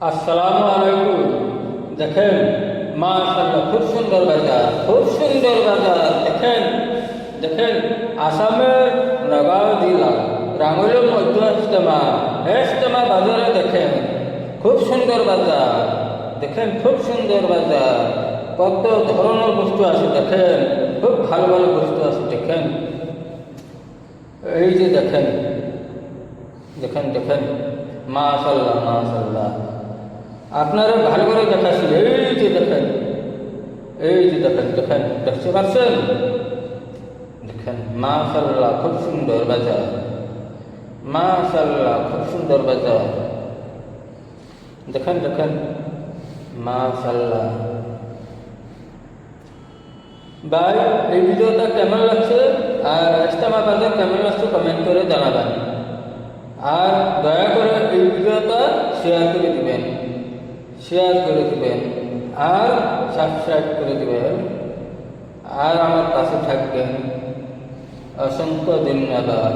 আসসালামু আলাইকুম। দেখেন মাশাআল্লাহ, খুব সুন্দর বাজার, খুব সুন্দর বাজার। দেখেন দেখেন আসামের নগাঁও জেলা রাঙ্গুলের মধ্য ইজতেমা বাজারে দেখেন খুব সুন্দর বাজার। দেখেন খুব সুন্দর বাজার, কত ধরনের বস্তু আছে। দেখেন খুব ভালো ভালো বস্তু আছে। দেখেন এই যে দেখেন দেখেন দেখেন মাশাআল্লাহ মাশাআল্লাহ। আপনারা ভালো করে দেখাচ্ছি। এই যে দেখেন দেখেন দেখতে পাচ্ছেন? দেখেন মাশাআল্লাহ, খুব সুন্দর বাজার। মাশাআল্লাহ, খুব সুন্দর বাজার। দেখেন দেখেন মাশাআল্লাহ। ভাই, এই ভিডিওটা কেমন লাগছে আর ইজতেমা বাজার কেমন লাগছে কমেন্ট করে জানাবেন। আর দয়া করে এই ভিডিওটা শেয়ার করে দিবেন আর সাবস্ক্রাইব করে দিবেন আর আমার পাশে থাকবেন। অসংখ্য ধন্যবাদ।